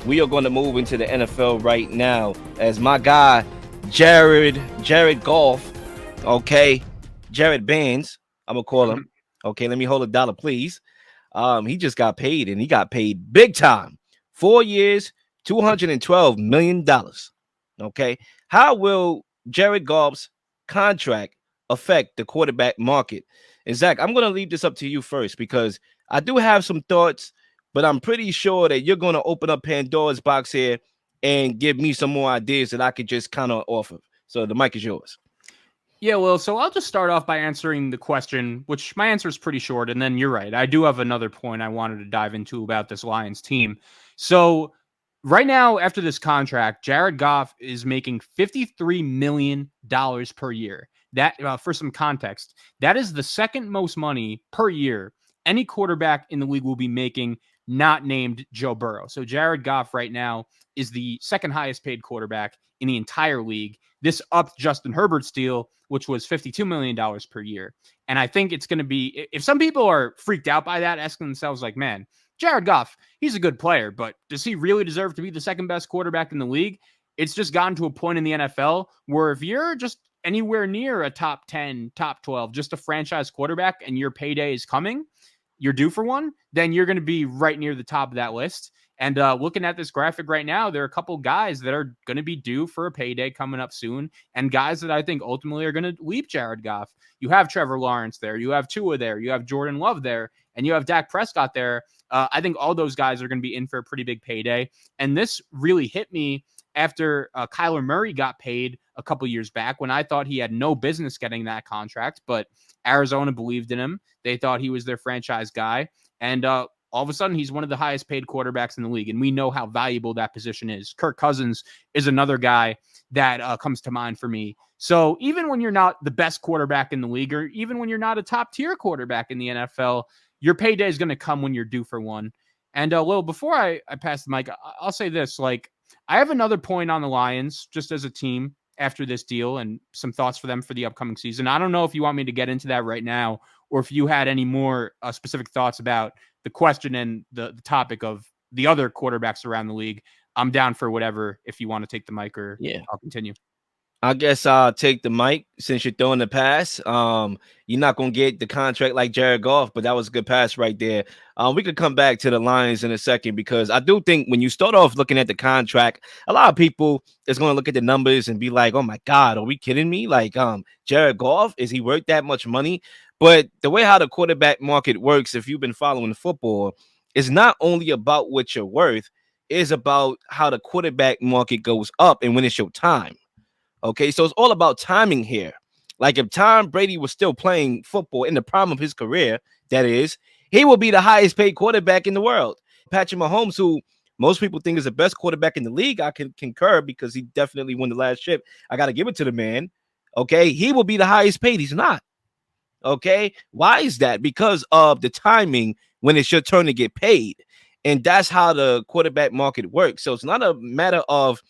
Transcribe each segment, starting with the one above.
we are going to move into the NFL right now as my guy, Jared Goff, okay, Jared Bands, I'm going to call him. Okay, let me hold $1, please. He just got paid, and he got paid big time. 4 years, $212 million. Okay, how will Jared Goff's contract affect the quarterback market? And Zach, I'm going to leave this up to you first because I do have some thoughts, but I'm pretty sure that you're going to open up Pandora's box here and give me some more ideas that I could just kind of offer. So the mic is yours. Yeah, well, so I'll just start off by answering the question, which my answer is pretty short. And then you're right. I do have another point I wanted to dive into about this Lions team. So right now, after this contract, Jared Goff is making $53 million per year. That, for some context, that is the second most money per year any quarterback in the league will be making, not named Joe Burrow. So Jared Goff right now is the second highest paid quarterback in the entire league. This upped Justin Herbert's deal, which was $52 million per year. And I think it's going to be, if some people are freaked out by that, asking themselves like, man, Jared Goff, he's a good player, but does he really deserve to be the second best quarterback in the league? It's just gotten to a point in the NFL where if you're just anywhere near a top 10, top 12, just a franchise quarterback and your payday is coming, you're due for one, then you're going to be right near the top of that list. And looking at this graphic right now, there are a couple guys that are going to be due for a payday coming up soon, and guys that I think ultimately are going to leap Jared Goff. You have Trevor Lawrence there, you have Tua there, you have Jordan Love there, and you have Dak Prescott there. I think all those guys are going to be in for a pretty big payday. And this really hit me after Kyler Murray got paid a couple years back when I thought he had no business getting that contract, but Arizona believed in him. They thought he was their franchise guy. And all of a sudden, he's one of the highest paid quarterbacks in the league. And we know how valuable that position is. Kirk Cousins is another guy that comes to mind for me. So even when you're not the best quarterback in the league, or even when you're not a top tier quarterback in the NFL, your payday is going to come when you're due for one. And Will, before I pass the mic, I'll say this, like, I have another point on the Lions just as a team after this deal and some thoughts for them for the upcoming season. I don't know if you want me to get into that right now or if you had any more specific thoughts about the question and the topic of the other quarterbacks around the league. I'm down for whatever if you want to take the mic, or I'll continue. I guess I'll take the mic since you're throwing the pass. You're not going to get the contract like Jared Goff, but that was a good pass right there. We could come back to the Lions in a second because I do think when you start off looking at the contract, a lot of people is going to look at the numbers and be like, oh my God, are we kidding me? Like, Jared Goff, is he worth that much money? But the way how the quarterback market works, if you've been following football, is not only about what you're worth, it's about how the quarterback market goes up and when it's your time. Okay, so it's all about timing here. Like if Tom Brady was still playing football in the prime of his career, that is, he will be the highest paid quarterback in the world. Patrick Mahomes, who most people think is the best quarterback in the league, I can concur because he definitely won the last chip. I got to give it to the man. Okay, he will be the highest paid. He's not. Okay, why is that? Because of the timing when it's your turn to get paid. And that's how the quarterback market works. So it's not a matter of,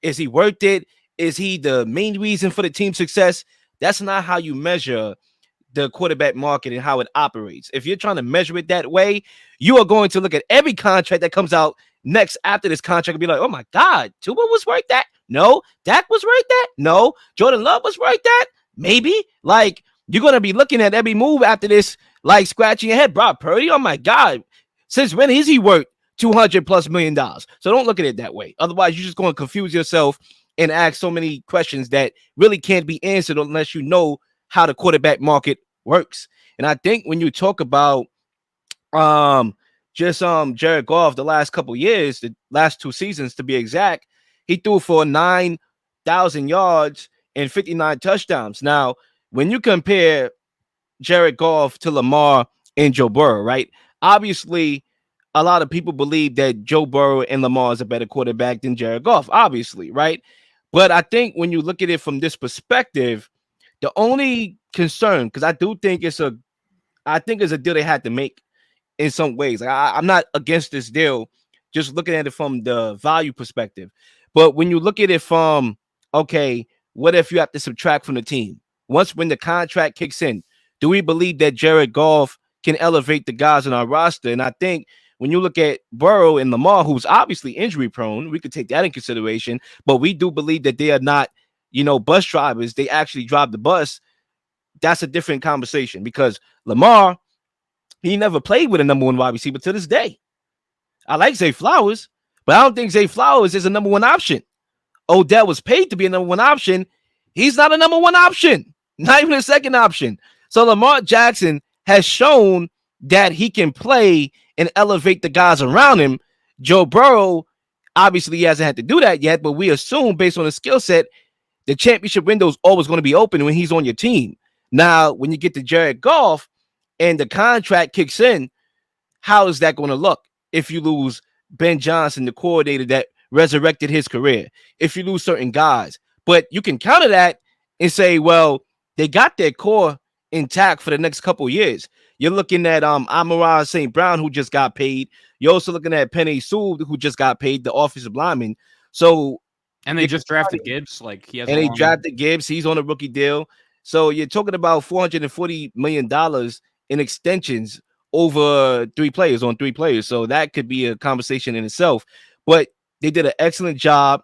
is he worth it? Is he the main reason for the team's success? That's not how you measure the quarterback market and how it operates. If you're trying to measure it that way, you are going to look at every contract that comes out next after this contract and be like, oh my God, Tua was worth that? No. Dak was worth that? No. Jordan Love was worth that? Maybe. Like, you're going to be looking at every move after this, like scratching your head. Brock Purdy, oh my God, since when is he worth $200+ million? So don't look at it that way. Otherwise, you're just going to confuse yourself and ask so many questions that really can't be answered unless you know how the quarterback market works. And I think when you talk about Jared Goff, the last couple years, the last 2 seasons to be exact, he threw for 9,000 yards and 59 touchdowns. Now, when you compare Jared Goff to Lamar and Joe Burrow, right? Obviously, a lot of people believe that Joe Burrow and Lamar is a better quarterback than Jared Goff, obviously, right? But I think when you look at it from this perspective, the only concern, because I do think it's a deal they had to make in some ways. Like I'm not against this deal, just looking at it from the value perspective. But when you look at it from, okay, what if you have to subtract from the team? When the contract kicks in, do we believe that Jared Goff can elevate the guys on our roster? And I think when you look at Burrow and Lamar, who's obviously injury prone, we could take that in consideration. But we do believe that they are not, bus drivers. They actually drive the bus. That's a different conversation because Lamar, he never played with a number one wide receiver to this day. I like Zay Flowers, but I don't think Zay Flowers is a number one option. Odell was paid to be a number one option. He's not a number one option, not even a second option. So Lamar Jackson has shown that he can play and elevate the guys around him. Joe Burrow, obviously, he hasn't had to do that yet, but we assume based on his skill set, the championship window is always going to be open when he's on your team. Now, when you get to Jared Goff and the contract kicks in, how is that going to look if you lose Ben Johnson, the coordinator that resurrected his career, if you lose certain guys? But you can counter that and say, well, they got their core intact for the next couple of years. You're looking at Amon-Ra St. Brown, who just got paid. You're also looking at Penei Sewell, who just got paid, the offensive lineman. So, and they just drafted Gibbs. Like he has, and they drafted Gibbs. He's on a rookie deal. So you're talking about $440 million in extensions over three players. So that could be a conversation in itself. But they did an excellent job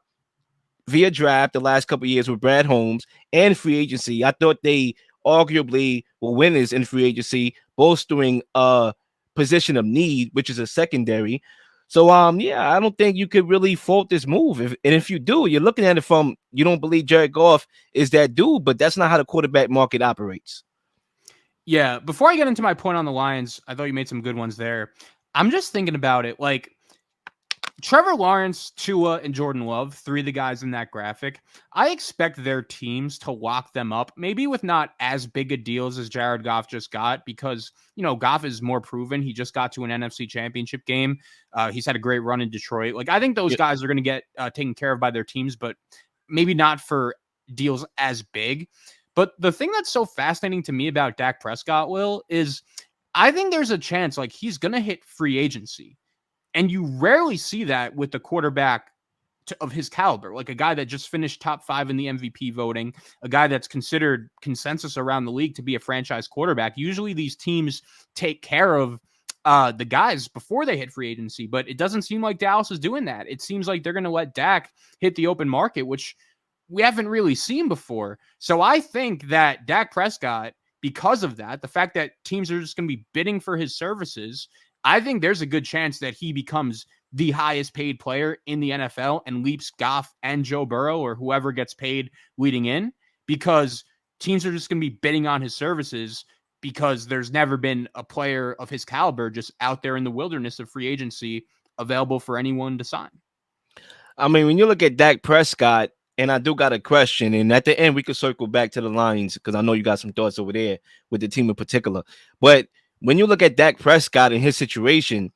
via draft the last couple of years with Brad Holmes and free agency. I thought they arguably were winners in free agency, bolstering a position of need, which is a secondary. So, I don't think you could really fault this move. If you do, you're looking at it from, you don't believe Jared Goff is that dude, but that's not how the quarterback market operates. Yeah. Before I get into my point on the Lions, I thought you made some good ones there. I'm just thinking about it. Like, Trevor Lawrence, Tua, and Jordan Love, three of the guys in that graphic, I expect their teams to lock them up, maybe with not as big a deals as Jared Goff just got, because, Goff is more proven. He just got to an NFC championship game. He's had a great run in Detroit. Like, I think those guys are going to get taken care of by their teams, but maybe not for deals as big. But the thing that's so fascinating to me about Dak Prescott, Will, is I think there's a chance, like, he's going to hit free agency. And you rarely see that with the quarterback of his caliber, like a guy that just finished top 5 in the MVP voting, a guy that's considered consensus around the league to be a franchise quarterback. Usually these teams take care of the guys before they hit free agency, but it doesn't seem like Dallas is doing that. It seems like they're going to let Dak hit the open market, which we haven't really seen before. So I think that Dak Prescott, because of that, the fact that teams are just going to be bidding for his services, I think there's a good chance that he becomes the highest paid player in the NFL and leaps Goff and Joe Burrow or whoever gets paid leading in, because teams are just going to be bidding on his services because there's never been a player of his caliber just out there in the wilderness of free agency available for anyone to sign. I mean, when you look at Dak Prescott, and I do got a question, and at the end we could circle back to the Lions because I know you got some thoughts over there with the team in particular. But when you look at Dak Prescott and his situation,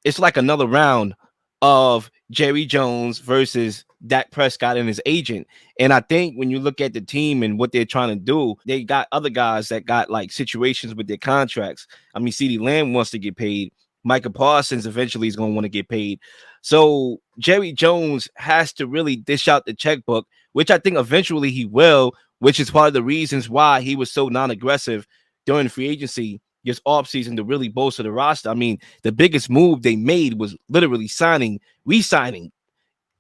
it's like another round of Jerry Jones versus Dak Prescott and his agent. And I think when you look at the team and what they're trying to do, they got other guys that got like situations with their contracts. I mean, CeeDee Lamb wants to get paid. Micah Parsons eventually is going to want to get paid. So Jerry Jones has to really dish out the checkbook, which I think eventually he will, which is part of the reasons why he was so non-aggressive during free agency this offseason to really bolster the roster. I mean, the biggest move they made was literally re-signing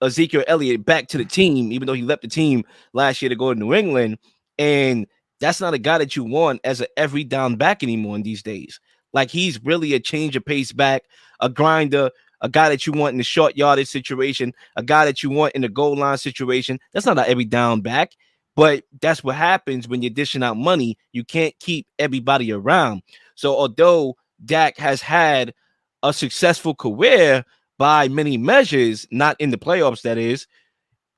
Ezekiel Elliott back to the team, even though he left the team last year to go to New England. And that's not a guy that you want as an every down back anymore in these days. Like, he's really a change of pace back, a grinder, a guy that you want in the short yardage situation, a guy that you want in the goal line situation. That's not an every down back, but that's what happens when you're dishing out money. You can't keep everybody around. So although Dak has had a successful career by many measures, not in the playoffs, that is,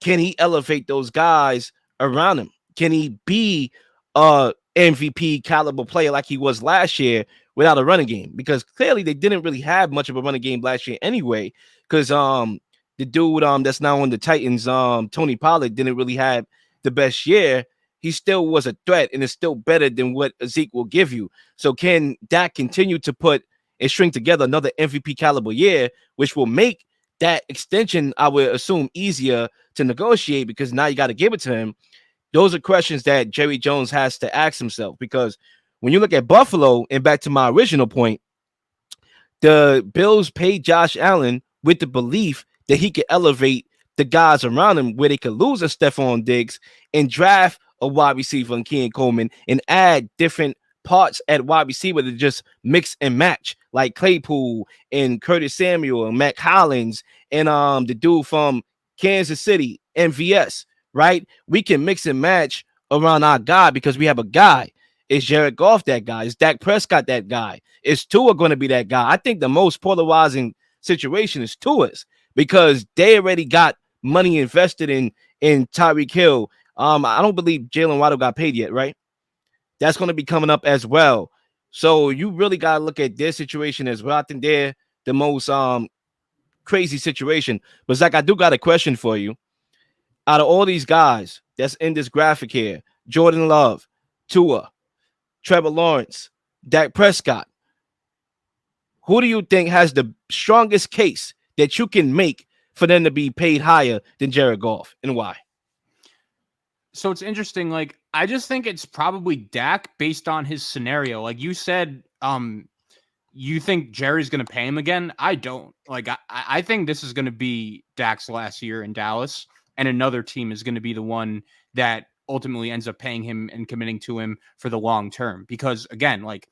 can he elevate those guys around him? Can he be a MVP caliber player like he was last year without a running game? Because clearly they didn't really have much of a running game last year anyway, because the dude that's now on the Titans, Tony Pollard, didn't really have the best year. He still was a threat and is still better than what Zeke will give you. So can Dak continue to put and string together another MVP caliber year, which will make that extension, I would assume, easier to negotiate because now you got to give it to him? Those are questions that Jerry Jones has to ask himself, because when you look at Buffalo, and back to my original point, The Bills paid Josh Allen with the belief that he could elevate the guys around him where they could lose a Stephon Diggs and draft a wide receiver in Keenan Coleman and add different parts at wide receiver to just mix and match, like Claypool and Curtis Samuel and Mac Hollins and the dude from Kansas City, MVS, right? We can mix and match around our guy because we have a guy. Is Jared Goff that guy? Is Dak Prescott that guy? Is Tua going to be that guy? I think the most polarizing situation is Tua's because they already got money invested in Tyreek Hill. I don't believe Jalen Waddle got paid yet, right? That's going to be coming up as well. So you really got to look at their situation as well. I think they're the most crazy situation. But Zach, I do got a question for you. Out of all these guys that's in this graphic here, Jordan Love, Tua, Trevor Lawrence, Dak Prescott, who do you think has the strongest case that you can make for them to be paid higher than Jared Goff, and why? So it's interesting. Like, I just think it's probably Dak based on his scenario. Like you said, you think Jerry's going to pay him again? I don't. Like, I think this is going to be Dak's last year in Dallas, and another team is going to be the one that ultimately ends up paying him and committing to him for the long term. Because again, like,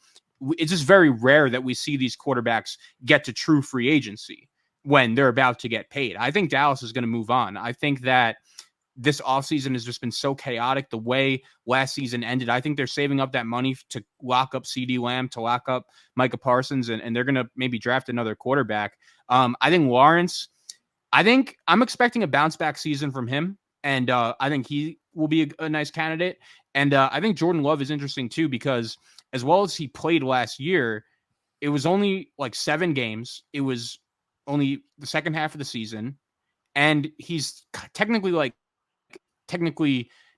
it's just very rare that we see these quarterbacks get to true free agency when they're about to get paid. I think Dallas is going to move on. I think that this offseason has just been so chaotic. The way last season ended, I think they're saving up that money to lock up CeeDee Lamb, to lock up Micah Parsons, and they're going to maybe draft another quarterback. I think Lawrence, I'm expecting a bounce back season from him, and I think he will be a nice candidate. And I think Jordan Love is interesting too, because as well as he played last year, it was only like 7 games. It was only the second half of the season, and he's technically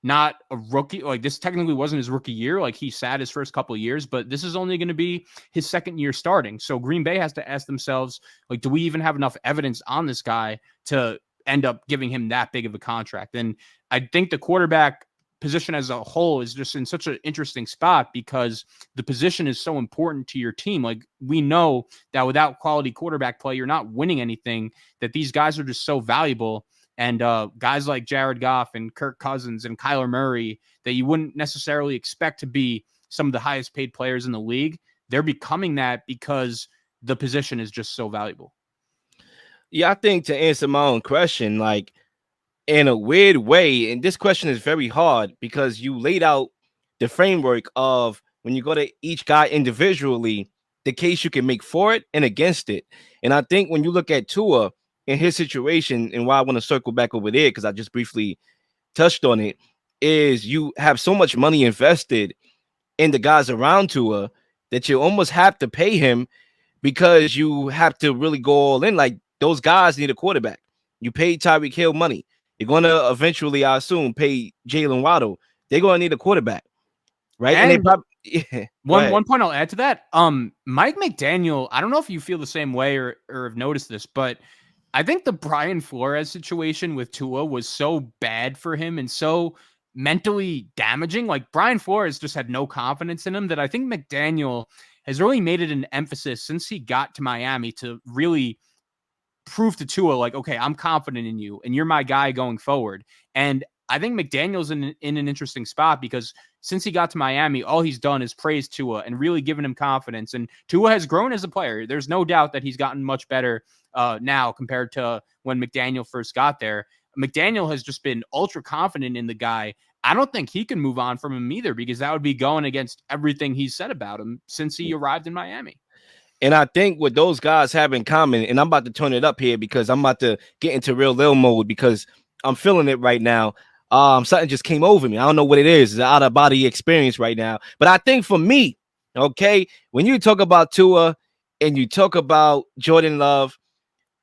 not a rookie. Like, this technically wasn't his rookie year. Like, he sat his first couple of years, but this is only going to be his second year starting. So Green Bay has to ask themselves, like, do we even have enough evidence on this guy to end up giving him that big of a contract? And I think the quarterback position as a whole is just in such an interesting spot because the position is so important to your team. Like, we know that without quality quarterback play, you're not winning anything, that these guys are just so valuable. And guys like Jared Goff and Kirk Cousins and Kyler Murray that you wouldn't necessarily expect to be some of the highest paid players in the league, they're becoming that because the position is just so valuable. Yeah, I think to answer my own question, like, in a weird way, and this question is very hard because you laid out the framework of when you go to each guy individually, the case you can make for it and against it. And I think when you look at Tua in his situation, and why I want to circle back over there, because I just briefly touched on it, is you have so much money invested in the guys around Tua that you almost have to pay him because you have to really go all in. Like, those guys need a quarterback. You paid Tyreek Hill money. You're going to eventually, I assume, pay Jalen Waddle. They're going to need a quarterback, right? And they probably one point I'll add to that. Mike McDaniel, I don't know if you feel the same way or have noticed this, but I think the Brian Flores situation with Tua was so bad for him and so mentally damaging. Like, Brian Flores just had no confidence in him, that I think McDaniel has really made it an emphasis since he got to Miami to really prove to Tua, like, okay, I'm confident in you and you're my guy going forward. And I think McDaniel's in an interesting spot because since he got to Miami, all he's done is praise Tua and really given him confidence. And Tua has grown as a player. There's no doubt that he's gotten much better now compared to when McDaniel first got there. McDaniel has just been ultra confident in the guy. I don't think he can move on from him either, because that would be going against everything he's said about him since he arrived in Miami. And I think what those guys have in common, and I'm about to turn it up here because I'm about to get into real Lil mode because I'm feeling it right now. Something just came over me. I don't know what it is. It's an out of body experience right now. But I think for me, okay, when you talk about Tua and you talk about Jordan Love,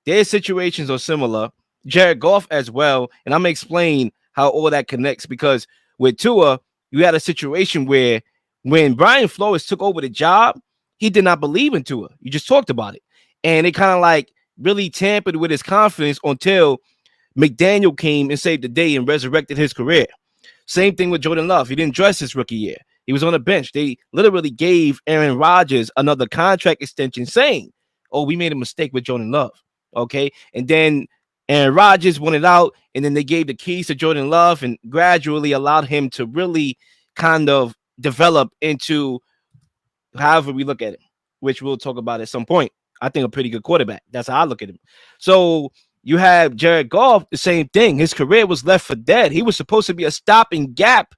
their situations are similar. Jared Goff as well. And I'm going to explain how all that connects, because with Tua, you had a situation where when Brian Flores took over the job, he did not believe in Tua. You just talked about it. And it kind of like really tampered with his confidence until McDaniel came and saved the day and resurrected his career. Same thing with Jordan Love. He didn't dress his rookie year. He was on the bench. They literally gave Aaron Rodgers another contract extension saying, oh, we made a mistake with Jordan Love. Okay. And then Aaron Rodgers wanted out, and then they gave the keys to Jordan Love and gradually allowed him to really kind of develop into however we look at it, which we'll talk about at some point. I think a pretty good quarterback. That's how I look at him. So you have Jared Goff, the same thing. His career was left for dead. He was supposed to be a stopping gap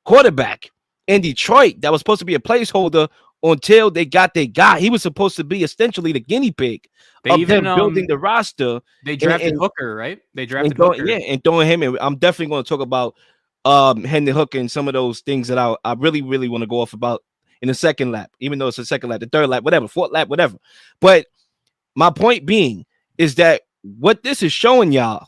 quarterback in Detroit that was supposed to be a placeholder until they got their guy. He was supposed to be essentially the guinea pig of them building the roster. They drafted Hooker, right? They drafted Hooker. Yeah, and throwing him in. I'm definitely going to talk about Hendon Hooker and some of those things that I really, really want to go off about in the second lap, even though it's the second lap, the third lap, whatever, fourth lap, whatever. But my point being is that what this is showing y'all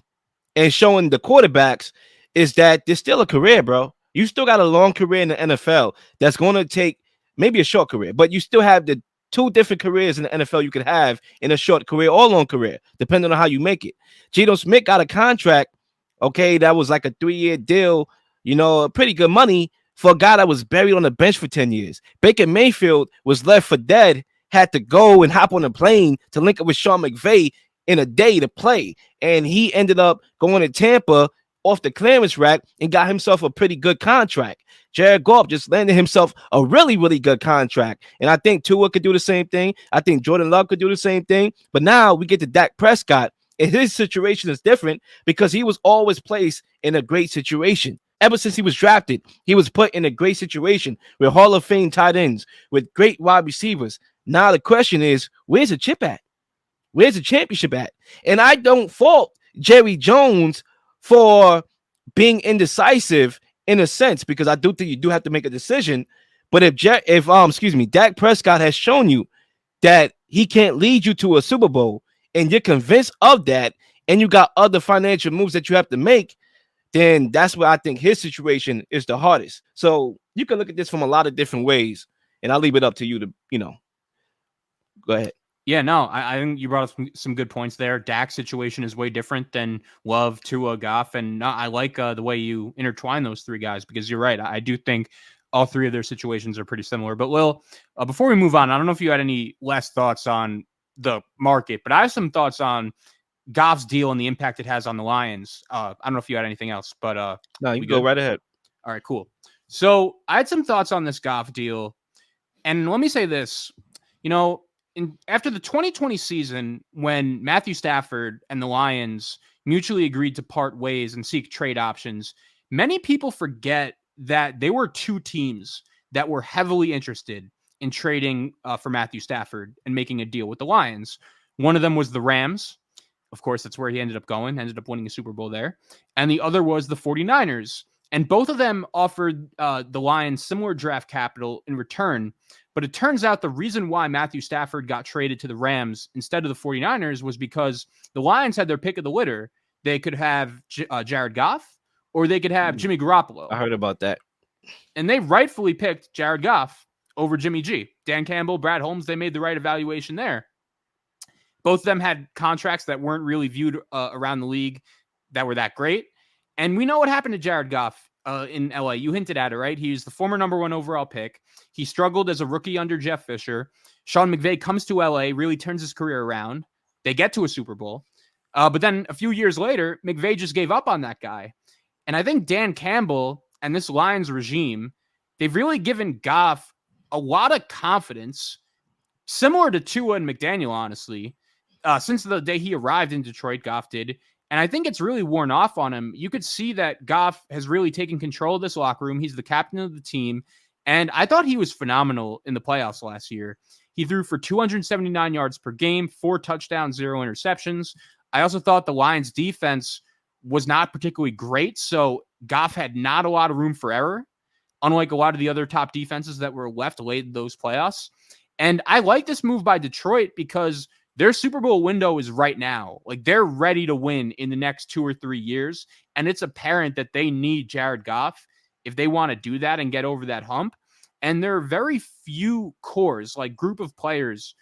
and showing the quarterbacks is that there's still a career, bro. You still got a long career in the NFL that's going to take maybe a short career, but you still have the two different careers in the NFL you could have in a short career or long career, depending on how you make it. Geno Smith got a contract, okay, that was like a 3-year deal, pretty good money for a guy that was buried on the bench for 10 years. Baker Mayfield was left for dead, had to go and hop on a plane to link up with Sean McVay in a day to play. And he ended up going to Tampa off the clearance rack and got himself a pretty good contract. Jared Goff just landed himself a really, really good contract. And I think Tua could do the same thing. I think Jordan Love could do the same thing. But now we get to Dak Prescott. And his situation is different because he was always placed in a great situation. Ever since he was drafted, he was put in a great situation with Hall of Fame tight ends, with great wide receivers. Now the question is, where's the chip at? Where's the championship at? And I don't fault Jerry Jones for being indecisive in a sense, because I do think you do have to make a decision. But if Dak Prescott has shown you that he can't lead you to a Super Bowl, and you're convinced of that, and you got other financial moves that you have to make, then that's where I think his situation is the hardest. So you can look at this from a lot of different ways, and I'll leave it up to you to, go ahead. Yeah, no, I think you brought up some good points there. Dak's situation is way different than Love, Tua, Goff, and I like the way you intertwine those three guys, because you're right. I do think all three of their situations are pretty similar. But Lil, before we move on, I don't know if you had any last thoughts on the market, but I have some thoughts on Goff's deal and the impact it has on the Lions. I don't know if you had anything else, but no, you go right ahead. All right, cool. So I had some thoughts on this Goff deal, and let me say this, after the 2020 season, when Matthew Stafford and the Lions mutually agreed to part ways and seek trade options, many people forget that they were two teams that were heavily interested in trading for Matthew Stafford and making a deal with the Lions. One of them was the Rams. Of course, that's where he ended up winning a Super Bowl there. And the other was the 49ers. And both of them offered the Lions similar draft capital in return. But it turns out the reason why Matthew Stafford got traded to the Rams instead of the 49ers was because the Lions had their pick of the litter. They could have Jared Goff, or they could have Jimmy Garoppolo. I heard about that. And they rightfully picked Jared Goff over Jimmy G. Dan Campbell, Brad Holmes, they made the right evaluation there. Both of them had contracts that weren't really viewed around the league that were that great. And we know what happened to Jared Goff in LA. You hinted at it, right? He's the former number 1 overall pick. He struggled as a rookie under Jeff Fisher. Sean McVay comes to LA, really turns his career around. They get to a Super Bowl. But then a few years later, McVay just gave up on that guy. And I think Dan Campbell and this Lions regime, they've really given Goff a lot of confidence, similar to Tua and McDaniel, honestly, since the day he arrived in Detroit, Goff did. And I think it's really worn off on him. You could see that Goff has really taken control of this locker room. He's the captain of the team. And I thought he was phenomenal in the playoffs last year. He threw for 279 yards per game, 4 touchdowns, 0 interceptions. I also thought the Lions defense was not particularly great. So Goff had not a lot of room for error, unlike a lot of the other top defenses that were left late in those playoffs. And I like this move by Detroit because their Super Bowl window is right now. Like, they're ready to win in the next 2 or 3 years. And it's apparent that they need Jared Goff if they want to do that and get over that hump. And there are very few cores, like group of players,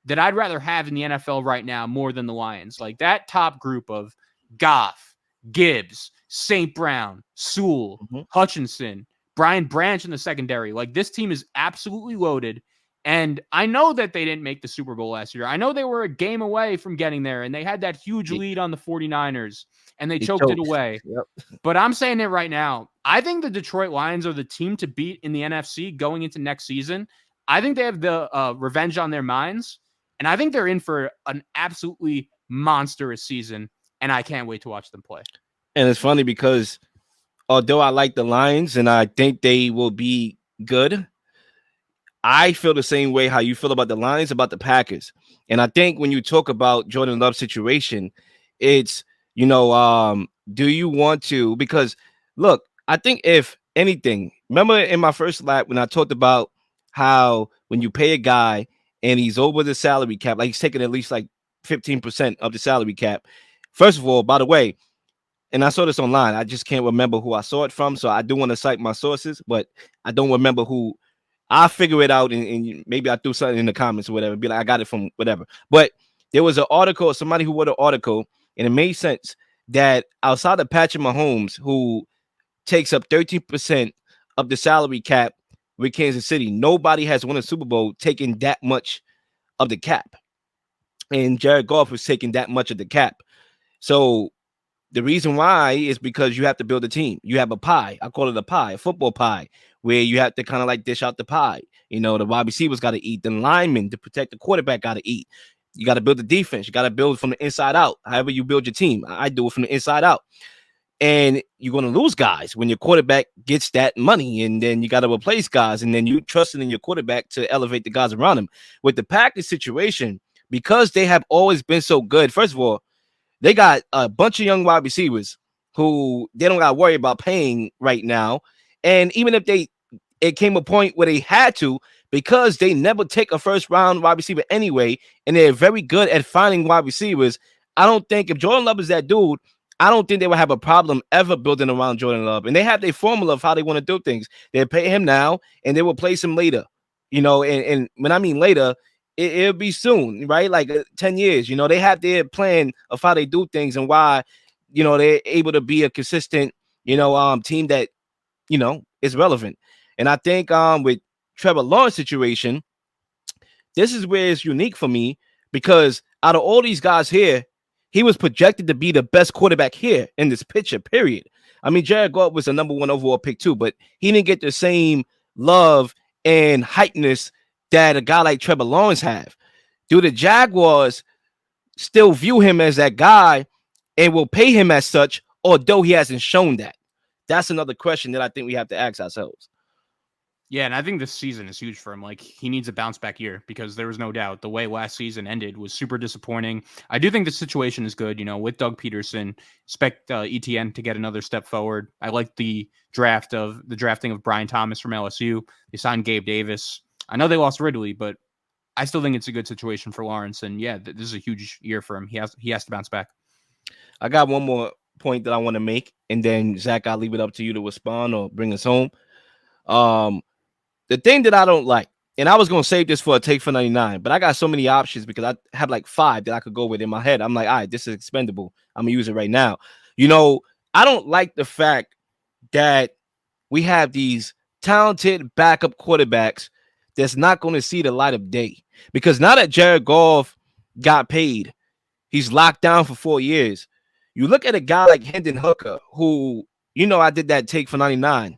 that I'd rather have in the NFL right now more than the Lions. Like that top group of Goff, Gibbs, St. Brown, Sewell, Hutchinson, Brian Branch in the secondary. Like, this team is absolutely loaded. And I know that they didn't make the Super Bowl last year. I know they were a game away from getting there, and they had that huge He, lead on the 49ers, and they he choked it choked. away. Yep. But I'm saying it right now. I think the Detroit Lions are the team to beat in the NFC going into next season. I think they have the revenge on their minds, and I think they're in for an absolutely monstrous season, and I can't wait to watch them play. And it's funny because although I like the Lions and I think they will be good, I feel the same way how you feel about the Lions, about the Packers. And I think when you talk about Jordan Love's situation, it's, do you want to? Because look, I think if anything, remember in my first lap when I talked about how when you pay a guy and he's over the salary cap, like he's taking at least like 15% of the salary cap. First of all, by the way, and I saw this online. I just can't remember who I saw it from. So I do want to cite my sources, but I don't remember who. I'll figure it out and maybe I threw something in the comments or whatever. Be like, I got it from whatever. But there was an article, somebody who wrote an article, and it made sense that outside of Patrick Mahomes, who takes up 13% of the salary cap with Kansas City, nobody has won a Super Bowl taking that much of the cap. And Jared Goff was taking that much of the cap. So the reason why is because you have to build a team. You have a pie. I call it a pie, a football pie, where you have to kind of like dish out the pie. The wide receivers got to eat. The linemen to protect the quarterback got to eat. You got to build the defense. You got to build from the inside out. However you build your team. I do it from the inside out. And you're going to lose guys when your quarterback gets that money. And then you got to replace guys. And then you trusting in your quarterback to elevate the guys around him. With the Packers situation, because they have always been so good, first of all, they got a bunch of young wide receivers who they don't got to worry about paying right now. And even if it came a point where they had to, because they never take a first round wide receiver anyway, and they're very good at finding wide receivers. I don't think if Jordan Love is that dude, I don't think they will have a problem ever building around Jordan Love. And they have their formula of how they want to do things. They pay him now and they will place him later. And when I mean later, it'll be soon, right? Like 10 years. They have their plan of how they do things and why, they're able to be a consistent, team that, is relevant. And I think with Trevor Lawrence situation, this is where it's unique for me because out of all these guys here, he was projected to be the best quarterback here in this picture, period. I mean, Jared Goff was a number 1 overall pick too, but he didn't get the same love and hypeness that a guy like Trevor Lawrence have. Do the Jaguars still view him as that guy and will pay him as such, although he hasn't shown that? That's another question that I think we have to ask ourselves. Yeah, and I think this season is huge for him. Like, he needs a bounce back year because there was no doubt the way last season ended was super disappointing. I do think the situation is good, with Doug Peterson. Expect ETN to get another step forward. I like the drafting of Brian Thomas from LSU. They signed Gabe Davis. I know they lost Ridley, but I still think it's a good situation for Lawrence. And yeah, this is a huge year for him. He has to bounce back. I got one more point that I want to make, and then Zach, I'll leave it up to you to respond or bring us home. The thing that I don't like, and I was going to save this for a take for 99, but I got so many options because I have like 5 that I could go with in my head. I'm like, all right, this is expendable. I'm going to use it right now. I don't like the fact that we have these talented backup quarterbacks that's not going to see the light of day. Because now that Jared Goff got paid, he's locked down for 4 years. You look at a guy like Hendon Hooker, who, I did that take for 99.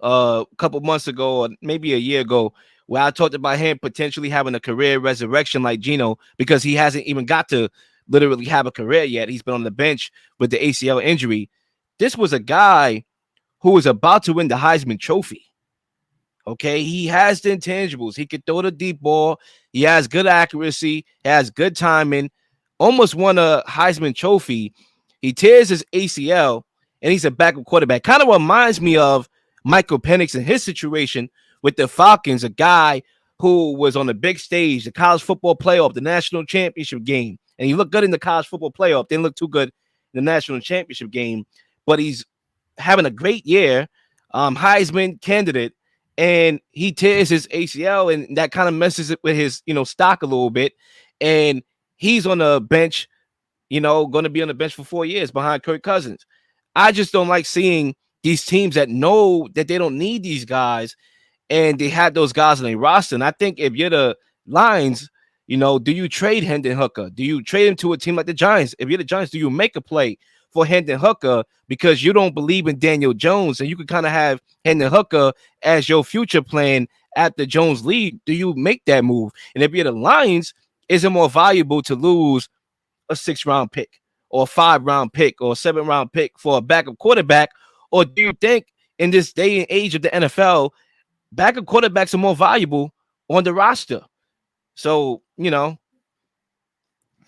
A couple months ago, or maybe a year ago, where I talked about him potentially having a career resurrection like Geno because he hasn't even got to literally have a career yet. He's been on the bench with the ACL injury. This was a guy who was about to win the Heisman Trophy. Okay, he has the intangibles. He could throw the deep ball. He has good accuracy. He has good timing. Almost won a Heisman Trophy. He tears his ACL, and he's a backup quarterback. Kind of reminds me of Michael Penix in his situation with the Falcons, a guy who was on the big stage, the college football playoff, the national championship game. And he looked good in the college football playoff. Didn't look too good in the national championship game, but he's having a great year, Heisman candidate, and he tears his ACL, and that kind of messes it with his, stock a little bit. And he's on the bench, going to be on the bench for 4 years behind Kirk Cousins. I just don't like seeing these teams that know that they don't need these guys and they had those guys on their roster. And I think if you're the Lions, do you trade Hendon Hooker? Do you trade him to a team like the Giants? If you're the Giants, do you make a play for Hendon Hooker because you don't believe in Daniel Jones, and you could kind of have Hendon Hooker as your future plan after Jones leave? Do you make that move? And if you're the Lions, is it more valuable to lose a 6th-round pick or a 5th-round pick or a 7th-round pick for a backup quarterback? Or do you think in this day and age of the NFL, backup quarterbacks are more valuable on the roster? So,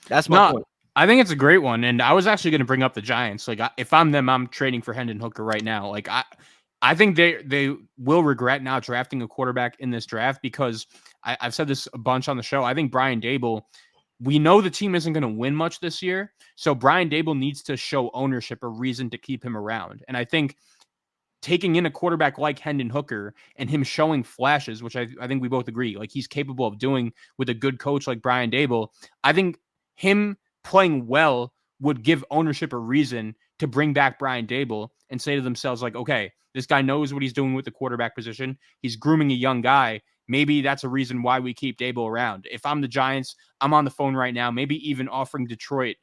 that's my point. I think it's a great one. And I was actually going to bring up the Giants. Like, if I'm them, I'm trading for Hendon Hooker right now. Like, I think they will regret not drafting a quarterback in this draft, because I've said this a bunch on the show. I think Brian Daboll, we know the team isn't going to win much this year. So Brian Daboll needs to show ownership, a reason to keep him around. And I think taking in a quarterback like Hendon Hooker and him showing flashes, which I think we both agree, like he's capable of doing with a good coach like Brian Daboll, I think him playing well would give ownership a reason to bring back Brian Daboll and say to themselves, like, okay, this guy knows what he's doing with the quarterback position. He's grooming a young guy. Maybe that's a reason why we keep Daboll around. If I'm the Giants, I'm on the phone right now, maybe even offering Detroit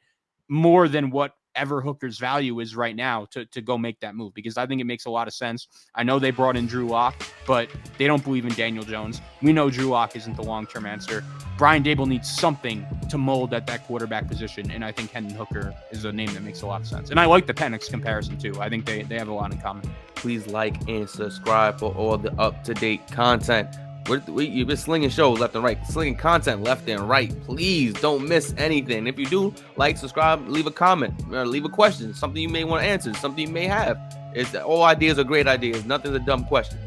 more than whatever Hooker's value is right now to go make that move, because I think it makes a lot of sense. I know they brought in Drew Lock, but they don't believe in Daniel Jones. We know Drew Lock isn't the long-term answer. Brian Daboll needs something to mold at that quarterback position, and I think Hendon Hooker is a name that makes a lot of sense. And I like the Penix comparison too. I think they have a lot in common. Please like and subscribe for all the up-to-date content. You've been slinging shows left and right, slinging content left and right. Please don't miss anything. If you do, like, subscribe, leave a comment, leave a question, something you may want to answer, something you may have. All ideas are great ideas. Nothing's a dumb question.